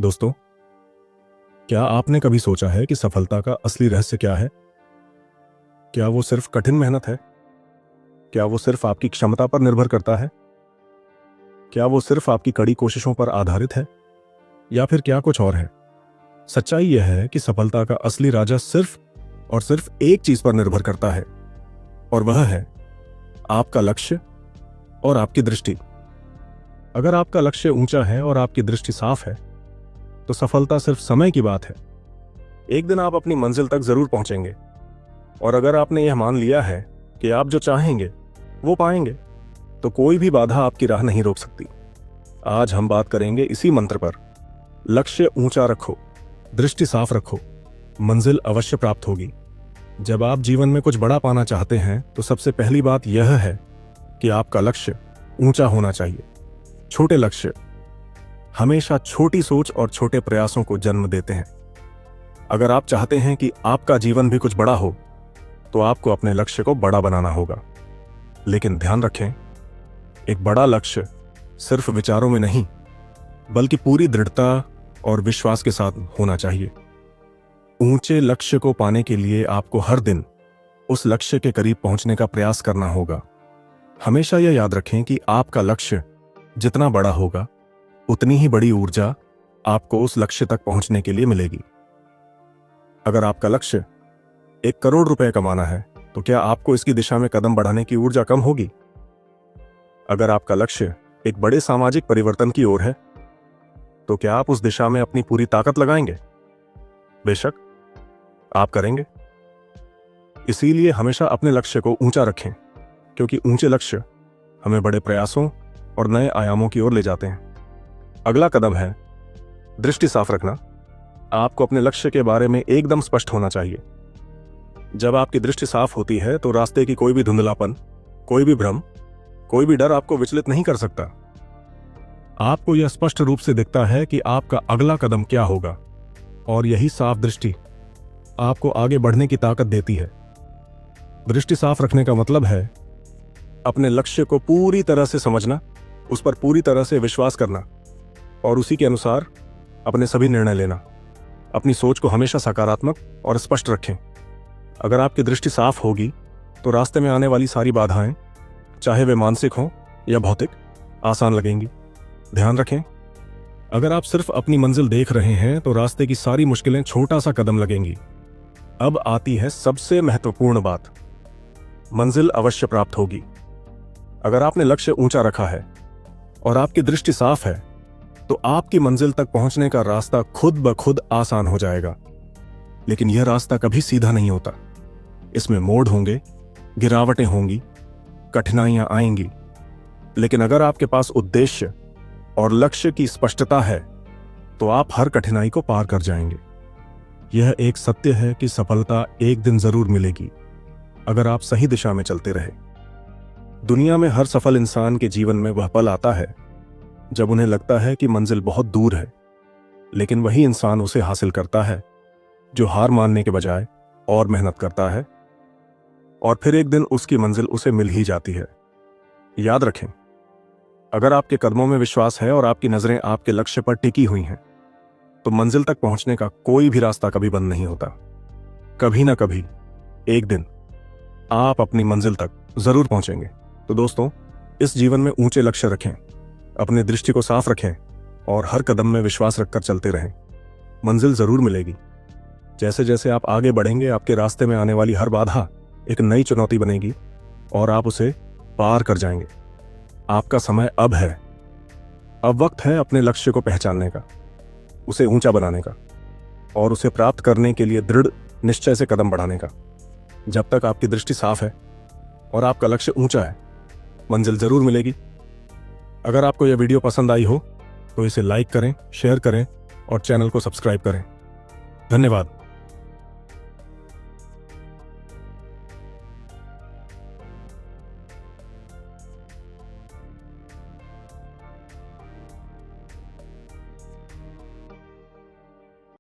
दोस्तों, क्या आपने कभी सोचा है कि सफलता का असली रहस्य क्या है? क्या वो सिर्फ कठिन मेहनत है? क्या वो सिर्फ आपकी क्षमता पर निर्भर करता है? क्या वो सिर्फ आपकी कड़ी कोशिशों पर आधारित है? या फिर क्या कुछ और है? सच्चाई यह है कि सफलता का असली राजा सिर्फ और सिर्फ एक चीज पर निर्भर करता है, और वह है आपका लक्ष्य और आपकी दृष्टि। अगर आपका लक्ष्य ऊंचा है और आपकी दृष्टि साफ है, तो सफलता सिर्फ समय की बात है। एक दिन आप अपनी मंजिल तक जरूर पहुंचेंगे, और अगर आपने यह मान लिया है कि आप जो चाहेंगे वो पाएंगे, तो कोई भी बाधा आपकी राह नहीं रोक सकती। आज हम बात करेंगे इसी मंत्र पर। लक्ष्य ऊंचा रखो, दृष्टि साफ रखो, मंजिल अवश्य प्राप्त होगी। जब आप जीवन में कुछ बड़ा पाना चाहते हैं, तो सबसे पहली बात यह है कि आपका लक्ष्य ऊंचा होना चाहिए। छोटे लक्ष्य हमेशा छोटी सोच और छोटे प्रयासों को जन्म देते हैं। अगर आप चाहते हैं कि आपका जीवन भी कुछ बड़ा हो, तो आपको अपने लक्ष्य को बड़ा बनाना होगा। लेकिन ध्यान रखें, एक बड़ा लक्ष्य सिर्फ विचारों में नहीं, बल्कि पूरी दृढ़ता और विश्वास के साथ होना चाहिए। ऊंचे लक्ष्य को पाने के लिए आपको हर दिन उस लक्ष्य के करीब पहुंचने का प्रयास करना होगा। हमेशा यह याद रखें कि आपका लक्ष्य जितना बड़ा होगा, उतनी ही बड़ी ऊर्जा आपको उस लक्ष्य तक पहुंचने के लिए मिलेगी। अगर आपका लक्ष्य 1 करोड़ रुपए कमाना है, तो क्या आपको इसकी दिशा में कदम बढ़ाने की ऊर्जा कम होगी? अगर आपका लक्ष्य एक बड़े सामाजिक परिवर्तन की ओर है, तो क्या आप उस दिशा में अपनी पूरी ताकत लगाएंगे? बेशक आप करेंगे। इसीलिए हमेशा अपने लक्ष्य को ऊंचा रखें, क्योंकि ऊंचे लक्ष्य हमें बड़े प्रयासों और नए आयामों की ओर ले जाते हैं। अगला कदम है दृष्टि साफ रखना। आपको अपने लक्ष्य के बारे में एकदम स्पष्ट होना चाहिए। जब आपकी दृष्टि साफ होती है, तो रास्ते की कोई भी धुंधलापन, कोई भी भ्रम, कोई भी डर आपको विचलित नहीं कर सकता। आपको यह स्पष्ट रूप से दिखता है कि आपका अगला कदम क्या होगा, और यही साफ दृष्टि आपको आगे बढ़ने की ताकत देती है। दृष्टि साफ रखने का मतलब है अपने लक्ष्य को पूरी तरह से समझना, उस पर पूरी तरह से विश्वास करना, और उसी के अनुसार अपने सभी निर्णय लेना। अपनी सोच को हमेशा सकारात्मक और स्पष्ट रखें। अगर आपकी दृष्टि साफ होगी, तो रास्ते में आने वाली सारी बाधाएं, चाहे वे मानसिक हों या भौतिक, आसान लगेंगी। ध्यान रखें, अगर आप सिर्फ अपनी मंजिल देख रहे हैं, तो रास्ते की सारी मुश्किलें छोटा सा कदम लगेंगी। अब आती है सबसे महत्वपूर्ण बात, मंजिल अवश्य प्राप्त होगी। अगर आपने लक्ष्य ऊंचा रखा है और आपकी दृष्टि साफ है, तो आपकी मंजिल तक पहुंचने का रास्ता खुद ब खुद आसान हो जाएगा। लेकिन यह रास्ता कभी सीधा नहीं होता। इसमें मोड़ होंगे, गिरावटें होंगी, कठिनाइयां आएंगी। लेकिन अगर आपके पास उद्देश्य और लक्ष्य की स्पष्टता है, तो आप हर कठिनाई को पार कर जाएंगे। यह एक सत्य है कि सफलता एक दिन जरूर मिलेगी, अगर आप सही दिशा में चलते रहे। दुनिया में हर सफल इंसान के जीवन में वह पल आता है जब उन्हें लगता है कि मंजिल बहुत दूर है, लेकिन वही इंसान उसे हासिल करता है जो हार मानने के बजाय और मेहनत करता है, और फिर एक दिन उसकी मंजिल उसे मिल ही जाती है। याद रखें, अगर आपके कदमों में विश्वास है और आपकी नजरें आपके लक्ष्य पर टिकी हुई हैं, तो मंजिल तक पहुंचने का कोई भी रास्ता कभी बंद नहीं होता। कभी ना कभी एक दिन आप अपनी मंजिल तक जरूर पहुंचेंगे। तो दोस्तों, इस जीवन में ऊंचे लक्ष्य रखें, अपनी दृष्टि को साफ रखें, और हर कदम में विश्वास रखकर चलते रहें। मंजिल जरूर मिलेगी। जैसे जैसे आप आगे बढ़ेंगे, आपके रास्ते में आने वाली हर बाधा एक नई चुनौती बनेगी, और आप उसे पार कर जाएंगे। आपका समय अब है। अब वक्त है अपने लक्ष्य को पहचानने का, उसे ऊंचा बनाने का, और उसे प्राप्त करने के लिए दृढ़ निश्चय से कदम बढ़ाने का। जब तक आपकी दृष्टि साफ है और आपका लक्ष्य ऊंचा है, मंजिल जरूर मिलेगी। अगर आपको यह वीडियो पसंद आई हो, तो इसे लाइक करें, शेयर करें और चैनल को सब्सक्राइब करें। धन्यवाद।